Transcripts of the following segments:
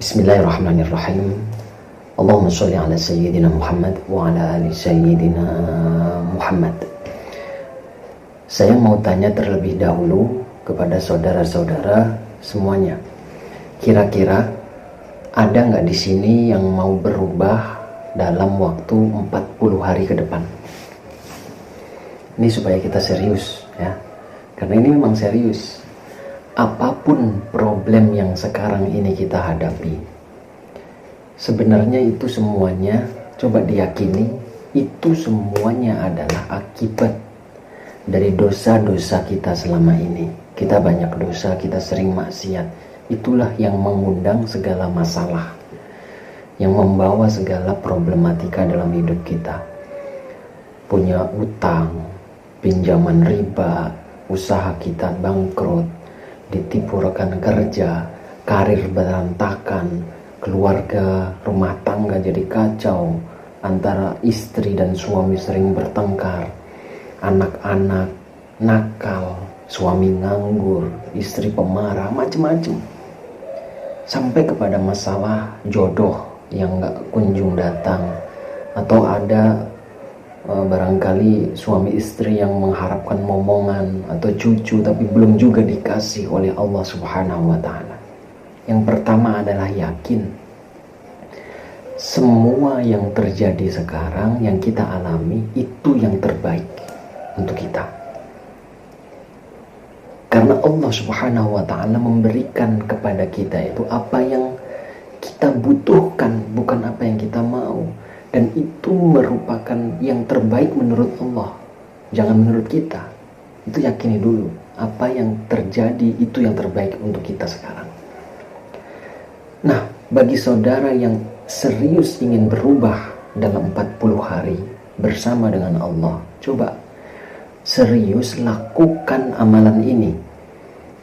Bismillahirrahmanirrahim. Allahumma sholli ala sayyidina Muhammad wa ala ali sayyidina Muhammad. Saya mau tanya terlebih dahulu kepada saudara-saudara semuanya. Kira-kira ada nggak di sini yang mau berubah dalam waktu 40 hari ke depan? Ini supaya kita serius ya. Karena ini memang serius. Apapun problem yang sekarang ini kita hadapi, sebenarnya itu semuanya, coba diyakini, itu semuanya adalah akibat dari dosa-dosa kita selama ini. Kita banyak dosa, kita sering maksiat. Itulah yang mengundang segala masalah, yang membawa segala problematika dalam hidup kita. Punya utang, pinjaman riba, usaha kita bangkrut, ditipu rekan kerja, karir berantakan, keluarga, rumah tangga jadi kacau, antara istri dan suami sering bertengkar, anak-anak nakal, suami nganggur, istri pemarah, macam-macam, sampai kepada masalah jodoh yang gak kunjung datang, atau ada barangkali suami istri yang mengharapkan momongan atau cucu tapi belum juga dikasih oleh Allah Subhanahu wa ta'ala. Yang pertama adalah yakin semua yang terjadi sekarang, yang kita alami, itu yang terbaik untuk kita. Karena Allah Subhanahu wa ta'ala memberikan kepada kita itu apa yang kita butuhkan, bukan apa yang kita mau. Dan itu merupakan yang terbaik menurut Allah, jangan menurut kita. Itu yakini dulu, apa yang terjadi itu yang terbaik untuk kita sekarang. Nah, bagi saudara yang serius ingin berubah dalam 40 hari bersama dengan Allah, coba serius lakukan amalan ini.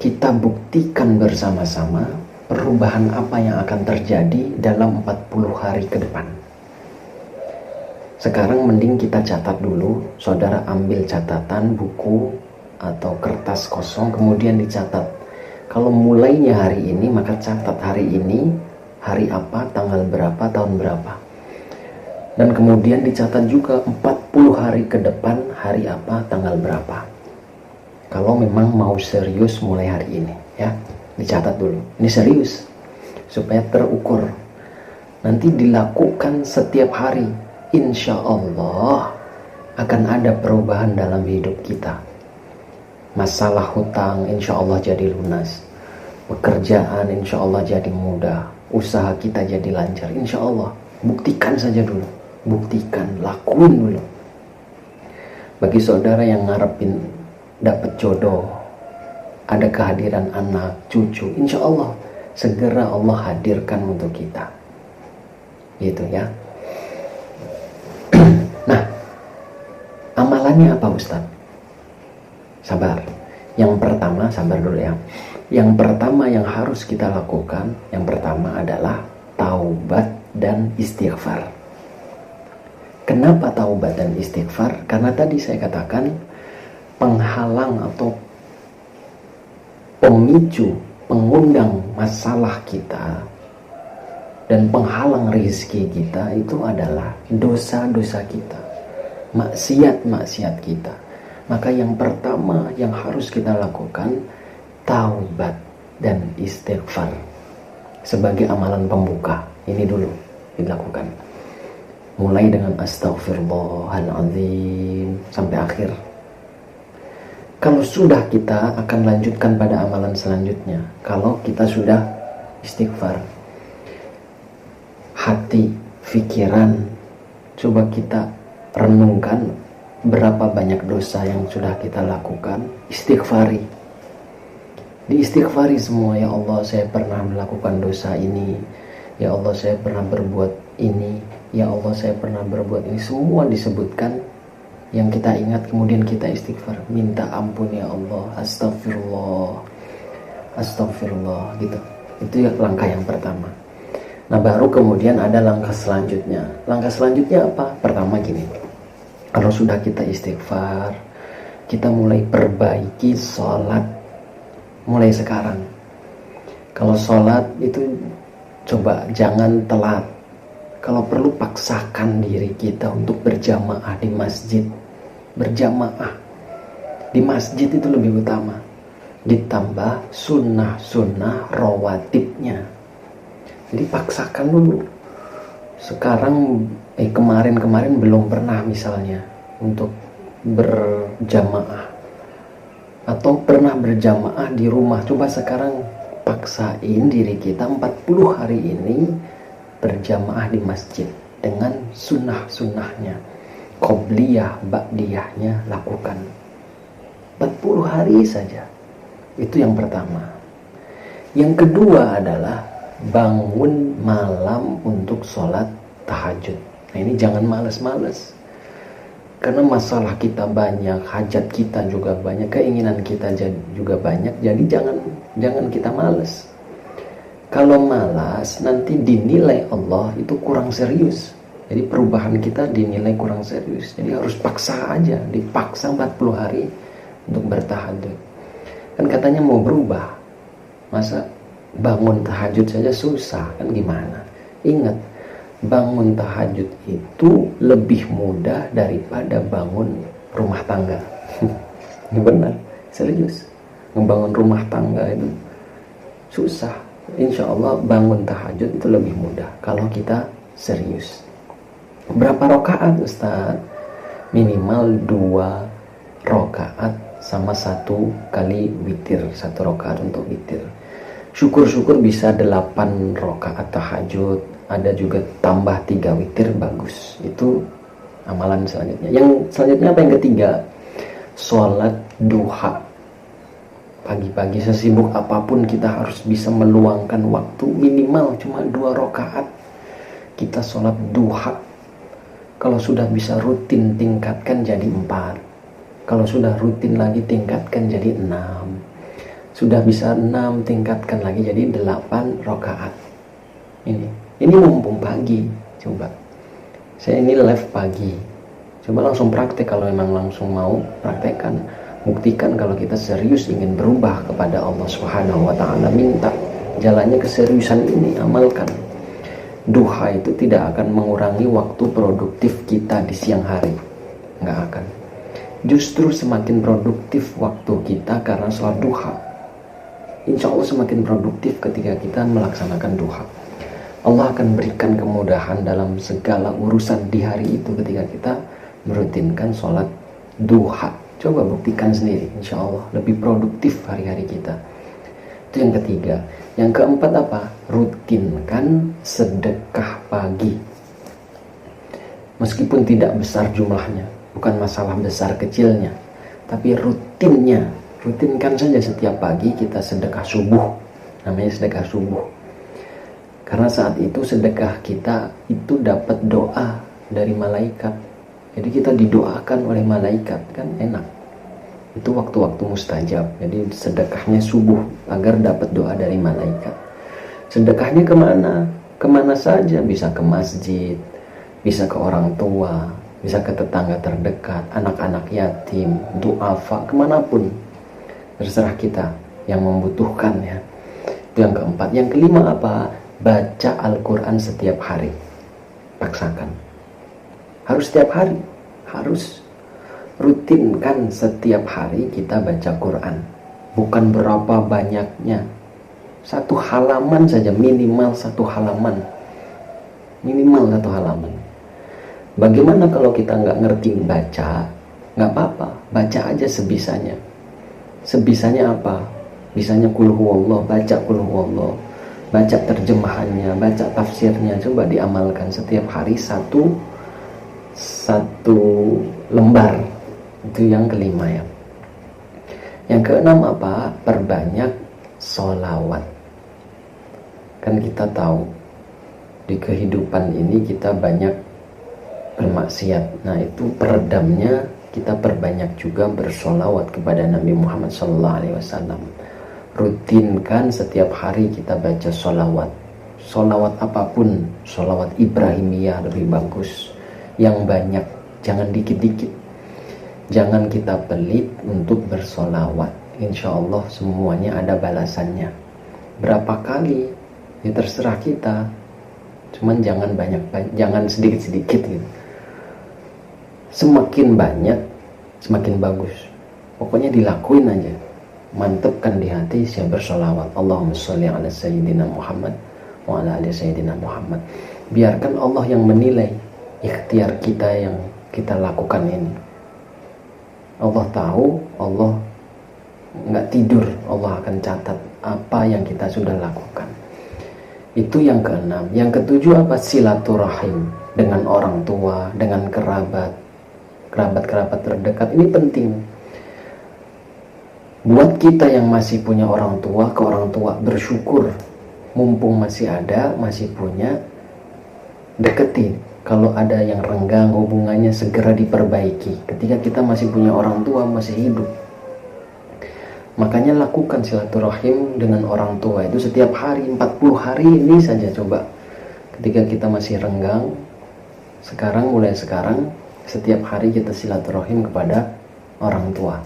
Kita buktikan bersama-sama perubahan apa yang akan terjadi dalam 40 hari ke depan. Sekarang mending kita catat dulu. Saudara ambil catatan, buku atau kertas kosong, kemudian dicatat. Kalau mulainya hari ini, maka catat hari ini, hari apa, tanggal berapa, tahun berapa. Dan kemudian dicatat juga 40 hari ke depan, hari apa, tanggal berapa. Kalau memang mau serius mulai hari ini, ya, dicatat dulu. Ini serius, supaya terukur. Nanti dilakukan setiap hari. Insya Allah akan ada perubahan dalam hidup kita. Masalah hutang insya Allah jadi lunas. Pekerjaan insya Allah jadi mudah. Usaha kita jadi lancar insya Allah. Buktikan saja dulu. Buktikan, lakuin dulu. Bagi saudara yang ngarepin dapat jodoh, ada kehadiran anak, cucu, insya Allah segera Allah hadirkan untuk kita. Gitu ya. Nah, amalannya apa Ustaz? Sabar. Yang pertama, sabar dulu ya. Yang pertama yang harus kita lakukan, yang pertama adalah taubat dan istighfar. Kenapa taubat dan istighfar? Karena tadi saya katakan penghalang atau pemicu, pengundang masalah kita dan penghalang rezeki kita itu adalah dosa-dosa kita, maksiat-maksiat kita. Maka yang pertama yang harus kita lakukan, taubat dan istighfar sebagai amalan pembuka. Ini dulu dilakukan. Mulai dengan astaghfirullahaladzim sampai akhir. Kalau sudah, kita akan lanjutkan pada amalan selanjutnya. Kalau kita sudah istighfar, hati, pikiran, coba kita renungkan berapa banyak dosa yang sudah kita lakukan. Istighfari, diistighfari semua. Ya Allah, saya pernah melakukan dosa ini. Ya Allah, saya pernah berbuat ini. Ya Allah, saya pernah berbuat ini. Semua disebutkan yang kita ingat, kemudian kita istighfar, minta ampun ya Allah, astagfirullah, astagfirullah, gitu. Itu ya langkah yang pertama. Nah, baru kemudian ada langkah selanjutnya. Langkah selanjutnya apa? Pertama gini, kalau sudah kita istighfar, kita mulai perbaiki sholat mulai sekarang. Kalau sholat itu Coba jangan telat. Kalau perlu paksakan diri kita untuk berjamaah di masjid. Berjamaah di masjid itu lebih utama. Ditambah sunnah-sunnah rawatibnya. Jadi paksakan dulu. Sekarang kemarin belum pernah misalnya untuk berjamaah atau pernah berjamaah di rumah. Coba sekarang paksain diri kita 40 hari ini berjamaah di masjid dengan sunnah-sunnahnya, qobliyah, ba'diyahnya lakukan 40 hari saja. Itu yang pertama. Yang kedua adalah bangun malam untuk sholat tahajud. Nah ini jangan malas-malas, karena masalah kita banyak, hajat kita juga banyak, keinginan kita juga banyak. Jadi jangan kita malas. Kalau malas nanti dinilai Allah itu kurang serius. Jadi perubahan kita dinilai kurang serius. Jadi harus paksa aja, dipaksa 40 hari untuk bertahajud. Kan katanya mau berubah, masa bangun tahajud saja susah, kan gimana? Ingat, bangun tahajud itu lebih mudah daripada bangun rumah tangga. Ini benar, serius. Membangun rumah tangga itu susah. Insya Allah bangun tahajud itu lebih mudah kalau kita serius. Berapa rakaat Ustaz? Minimal 2 rakaat sama 1 kali witir, 1 rakaat untuk witir. Syukur-syukur bisa 8 rakaat tahajud, ada juga tambah 3 witir, bagus. Itu amalan selanjutnya. Yang selanjutnya apa, yang ketiga? Sholat duha. Pagi-pagi sesibuk apapun kita harus bisa meluangkan waktu minimal cuma 2 rakaat. Kita sholat duha. Kalau sudah bisa rutin tingkatkan jadi 4. Kalau sudah rutin lagi tingkatkan jadi 6. Sudah bisa 6 tingkatkan lagi jadi 8 rakaat. Ini mumpung pagi. Coba. Saya ini live pagi. Coba langsung praktek kalau memang langsung mau praktekkan. Buktikan kalau kita serius ingin berubah kepada Allah Subhanahu wa taala, minta jalannya keseriusan ini, amalkan. Duha itu tidak akan mengurangi waktu produktif kita di siang hari. Nggak akan. Justru semakin produktif waktu kita karena sholat duha. Insya Allah semakin produktif ketika kita melaksanakan duha. Allah akan berikan kemudahan dalam segala urusan di hari itu ketika kita merutinkan sholat duha. Coba buktikan sendiri, insya Allah lebih produktif hari-hari kita. Itu yang ketiga. Yang keempat apa? Rutinkan sedekah pagi. Meskipun tidak besar jumlahnya, bukan masalah besar kecilnya, tapi rutinnya. Rutinkan saja setiap pagi kita sedekah subuh. Namanya sedekah subuh. Karena saat itu sedekah kita itu dapat doa dari malaikat. Jadi kita didoakan oleh malaikat, kan enak. Itu waktu-waktu mustajab. Jadi sedekahnya subuh agar dapat doa dari malaikat. Sedekahnya kemana? Kemana saja. Bisa ke masjid, bisa ke orang tua, bisa ke tetangga terdekat, anak-anak yatim, duafa, kemanapun. Terserah kita yang membutuhkan ya. Itu yang keempat. Yang kelima apa? Baca Al-Quran setiap hari. Paksakan. Harus setiap hari. Harus rutinkan setiap hari kita baca Quran. Bukan berapa banyaknya. 1 halaman saja, minimal 1 halaman. Minimal 1 halaman. Bagaimana kalau kita nggak ngerti baca? Nggak apa-apa, baca aja sebisanya. Sebisanya apa? Bisanya qul huwallah, baca qul huwallah. Baca terjemahannya, baca tafsirnya. Coba diamalkan setiap hari satu lembar. Itu yang kelima ya. Yang keenam apa? Perbanyak sholawat. Kan kita tahu di kehidupan ini kita banyak bermaksiat. Nah itu peredamnya kita perbanyak juga bersholawat kepada Nabi Muhammad SAW. Rutinkan setiap hari kita baca sholawat. Sholawat apapun, sholawat Ibrahimiyah lebih bagus. Yang banyak, jangan dikit-dikit. Jangan kita pelit untuk bersolawat. Insya Allah semuanya ada balasannya. Berapa kali Ya terserah kita, cuman jangan jangan sedikit-sedikit gitu. Semakin banyak semakin bagus, pokoknya dilakuin aja, mantepkan di hati, siap bersolawat, Allahumma sholli ala sayyidina Muhammad wa ala ali sayyidina Muhammad. Biarkan Allah yang menilai ikhtiar kita yang kita lakukan ini. Allah tahu, Allah nggak tidur, Allah akan catat apa yang kita sudah lakukan. Itu yang keenam. Yang ketujuh apa? Silaturahim dengan orang tua, dengan kerabat terdekat. Ini penting buat kita yang masih punya orang tua, ke orang tua bersyukur, mumpung masih ada, masih punya, deketin. Kalau ada yang renggang hubungannya, segera diperbaiki ketika kita masih punya orang tua, masih hidup. Makanya lakukan silaturahim dengan orang tua itu setiap hari, 40 hari ini saja coba. Ketika kita masih renggang, mulai sekarang setiap hari kita silaturahim kepada orang tua.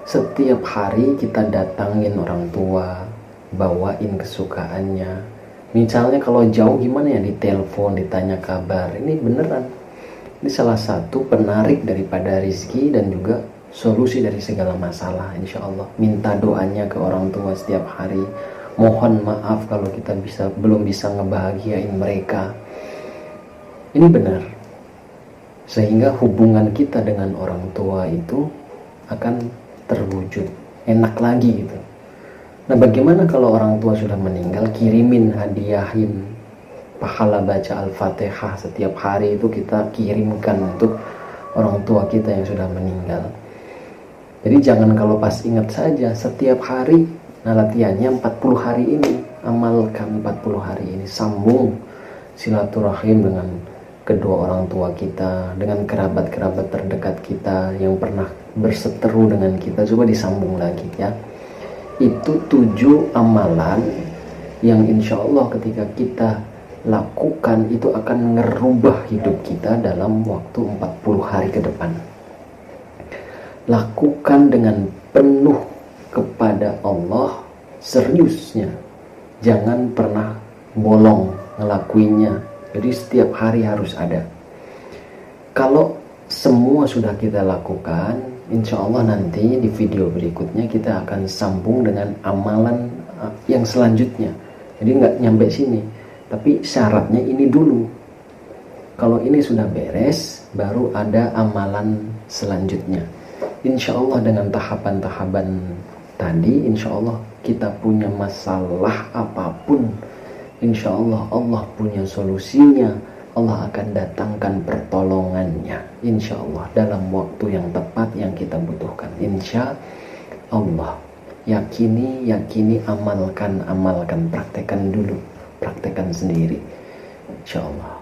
Setiap hari kita datangin orang tua, bawain kesukaannya. Misalnya kalau jauh gimana ya, ditelepon, ditanya kabar. Ini beneran, ini salah satu penarik daripada rizki dan juga solusi dari segala masalah, insya Allah. Minta doanya ke orang tua setiap hari. Mohon maaf kalau kita belum bisa ngebahagiain mereka. Ini benar, sehingga hubungan kita dengan orang tua itu akan terwujud enak lagi gitu. Nah, bagaimana kalau orang tua sudah meninggal? Kirimin, hadiahin pahala baca Al-Fatihah setiap hari, itu kita kirimkan untuk orang tua kita yang sudah meninggal. Jadi jangan kalau pas ingat saja, setiap hari. Nah, latihannya 40 hari ini, amalkan 40 hari ini, sambung silaturahim dengan kedua orang tua kita, dengan kerabat-kerabat terdekat kita yang pernah berseteru dengan kita, coba disambung lagi ya. Itu 7 amalan yang insya Allah ketika kita lakukan itu akan ngerubah hidup kita dalam waktu 40 hari ke depan. Lakukan dengan penuh kepada Allah, seriusnya, jangan pernah bolong ngelakuinnya. Jadi setiap hari harus ada. Kalau semua sudah kita lakukan, insya Allah nanti di video berikutnya kita akan sambung dengan amalan yang selanjutnya. Jadi nggak nyampe sini, tapi syaratnya ini dulu. Kalau ini sudah beres, baru ada amalan selanjutnya. Insya Allah dengan tahapan-tahapan tadi, insya Allah kita punya masalah apapun, insya Allah Allah punya solusinya. Allah akan datangkan pertolongannya, insya Allah dalam waktu yang tepat yang kita butuhkan, insya Allah. Yakini, amalkan, praktekkan dulu, praktekkan sendiri, insya Allah.